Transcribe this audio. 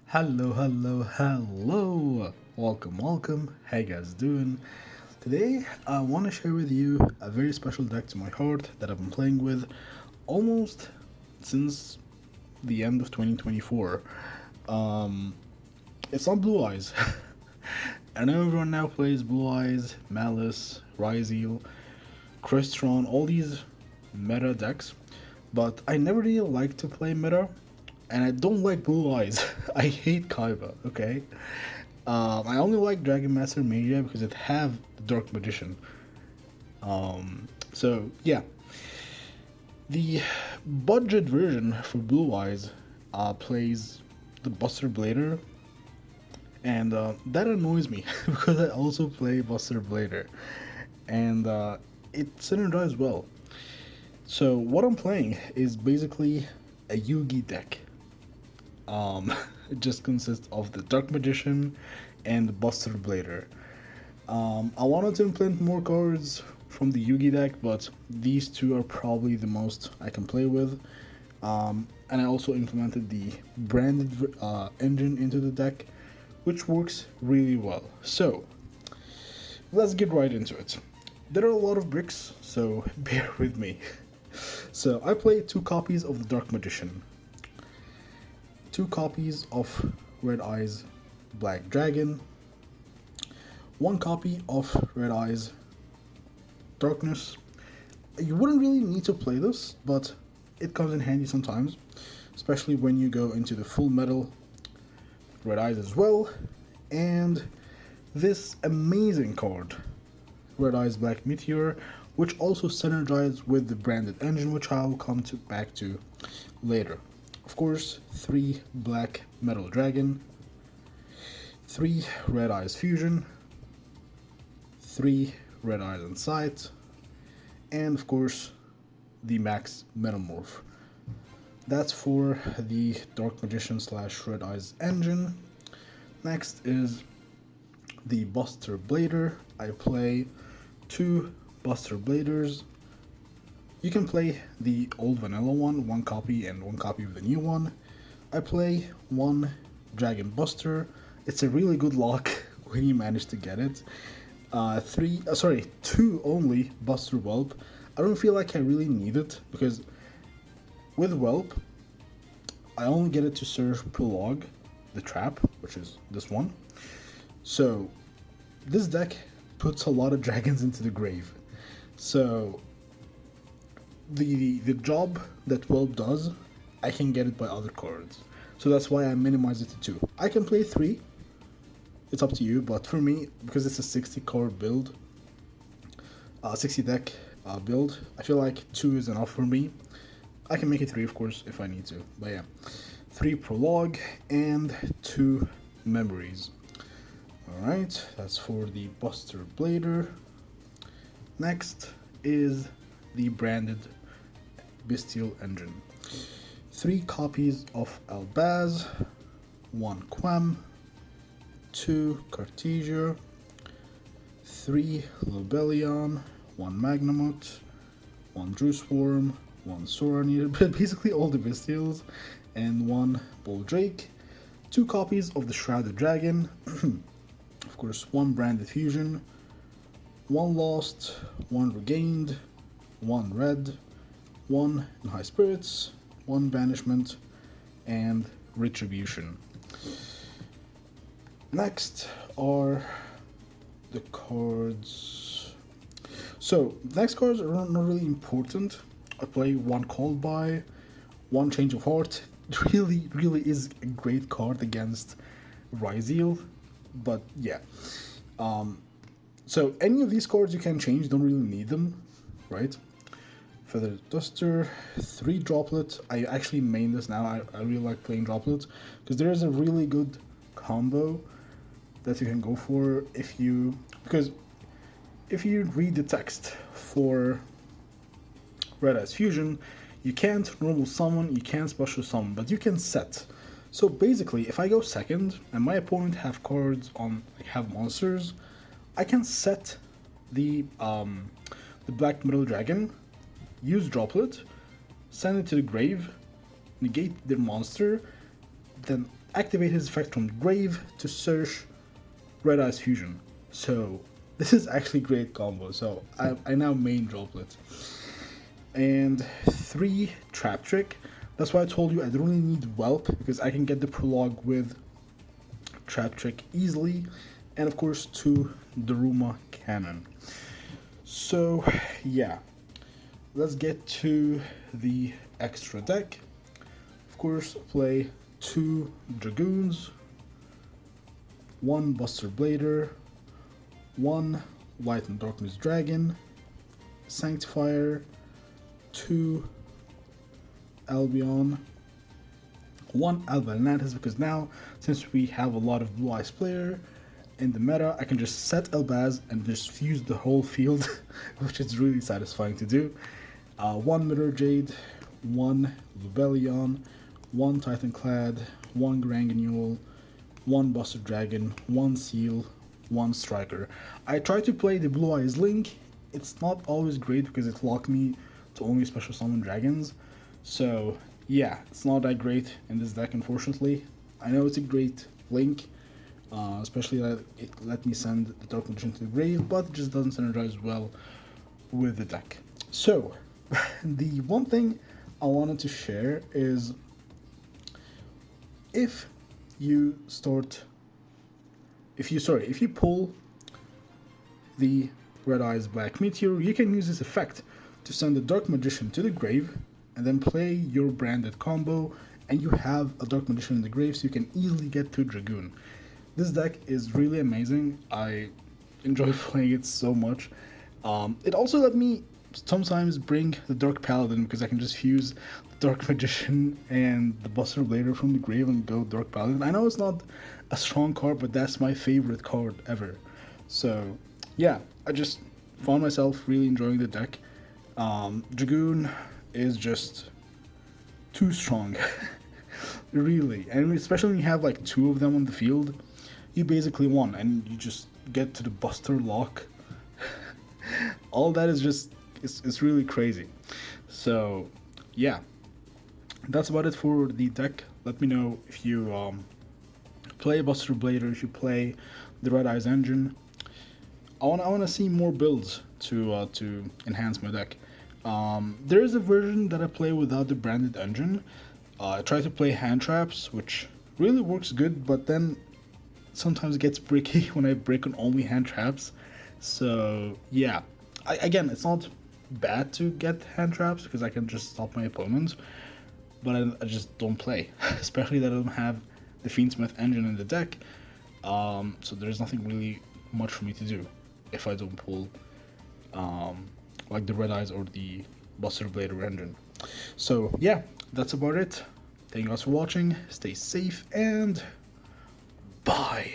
Hello. Welcome. How you guys doing? Today, I want to share with you a very special deck to my heart that I've been playing with almost since the end of 2024. Um, it's not Blue Eyes. I know everyone now plays Blue Eyes, Malice, Ryzeal, Crystron, all these meta decks, but I never really liked to play meta, and I don't like Blue Eyes. I hate Kaiba, okay? I only like Dragon Master Mania because it have the Dark Magician. So yeah, the budget version for Blue Eyes plays the Buster Blader, and that annoys me because I also play Buster Blader, and it synergizes well. So what I'm playing is basically a Yugi deck. It just consists of the Dark Magician and the Buster Blader. I wanted to implement more cards from the Yugi deck, but these two are probably the most I can play with. And I also implemented the branded engine into the deck, which works really well. So, let's get right into it. There are a lot of bricks, so bear with me. So, I play two copies of the Dark Magician, two copies of Red Eyes Black Dragon, one copy of Red Eyes Darkness. You wouldn't really need to play this, but it comes in handy sometimes, especially when you go into the full metal Red Eyes as well. And this amazing card, Red Eyes Black Meteor, which also synergizes with the branded engine, which I will come back to later. Of course, 3 Black Metal Dragon, 3 Red Eyes Fusion, 3 Red Eyes Insight, and of course, the Max Metamorph. That's for the Dark Magician / Red Eyes engine. Next is the Buster Blader. I play 2 Buster Bladers. You can play the old vanilla one copy and one copy of the new one. I play 1 Dragon Buster. It's a really good lock when you manage to get it. 2 only Buster Whelp. I don't feel like I really need it because with Whelp, I only get it to search Prologue, the trap, which is this one. So this deck puts a lot of dragons into the grave. So the job that Whelp does, I can get it by other cards. So that's why I minimize it to 2. I can play 3. It's up to you, but for me, because it's a 60 card build, 60 deck build, I feel like 2 is enough for me. I can make it 3, of course, if I need to. But yeah, 3 Prologue and 2 Memories. Alright, that's for the Buster Blader. Next is the branded Bystial engine. 3 copies of Albaz, 1 Quam, 2 Cartesia, 3 Lobelion, 1 Magnamut, 1 Drewsworm, 1 Soraneater, but basically all the Bystials, and 1 Boldrake, 2 copies of the Shrouded Dragon, of course 1 Branded Fusion, 1 Lost, 1 Regained, 1 Red, 1 in High Spirits, 1 Banishment, and Retribution. Next are the cards. So, the next cards are not really important. I play 1 Called By, 1 Change of Heart. It really is a great card against Ryzeal, but yeah. So, any of these cards you can change, don't really need them, right? Feather Duster, 3 Droplet. I actually main this now. I really like playing Droplet because there is a really good combo that you can go for because if you read the text for Red Eyes Fusion, you can't normal summon, you can't special summon, but you can set. So basically, if I go second and my opponent have cards on have monsters, I can set the Black Metal Dragon, use Droplet, send it to the grave, negate their monster, then activate his effect from the grave to search Red Eyes Fusion. So this is actually great combo. So I now main Droplet. And 3 Trap Trick. That's why I told you I don't really need Whelp, because I can get the prologue with Trap Trick easily. And of course 2 Daruma Cannon. So yeah, let's get to the extra deck. Of course, play 2 Dragoons, 1 Buster Blader, 1 Light and Darkness Dragon, Sanctifier, 2 Albion, 1 Albalantis, because now, since we have a lot of Blue Eyes player in the meta, I can just set Elbaz and just fuse the whole field, which is really satisfying to do. 1 Mirror Jade, 1 Lubellion, 1 Titanclad, 1 Granganule, 1 Buster Dragon, 1 Seal, 1 Striker. I try to play the Blue Eyes Link. It's not always great because it locked me to only special summon dragons. So yeah, it's not that great in this deck, unfortunately. I know it's a great Link, especially that it let me send the Dark Magician to the grave, but it just doesn't synergize well with the deck. So the one thing I wanted to share is, if you pull the Red Eyes Black Meteor, you can use this effect to send the Dark Magician to the grave and then play your branded combo, and you have a Dark Magician in the grave, so you can easily get to Dragoon. This deck is really amazing. I enjoy playing it so much. It also let me sometimes bring the Dark Paladin, because I can just fuse the Dark Magician and the Buster Blader from the grave and go Dark Paladin. I know it's not a strong card, but that's my favorite card ever. So yeah, I just found myself really enjoying the deck. Dragoon is just too strong. Really, and especially when you have like 2 of them on the field, you basically won, and you just get to the Buster Lock. All that is just, it's really crazy. So yeah, that's about it for the deck. Let me know if you play Buster Blader, if you play the Red Eyes engine. I wanna see more builds to enhance my deck. There is a version that I play without the branded engine. I try to play hand traps, which really works good, but then sometimes it gets bricky when I break on only hand traps. So yeah, again, it's not bad to get hand traps because I can just stop my opponents, but I just don't play, especially that I don't have the Fiendsmith engine in the deck. So there's nothing really much for me to do if I don't pull like the Red Eyes or the Buster Blader engine. So yeah, that's about it. Thank you guys for watching. Stay safe and bye.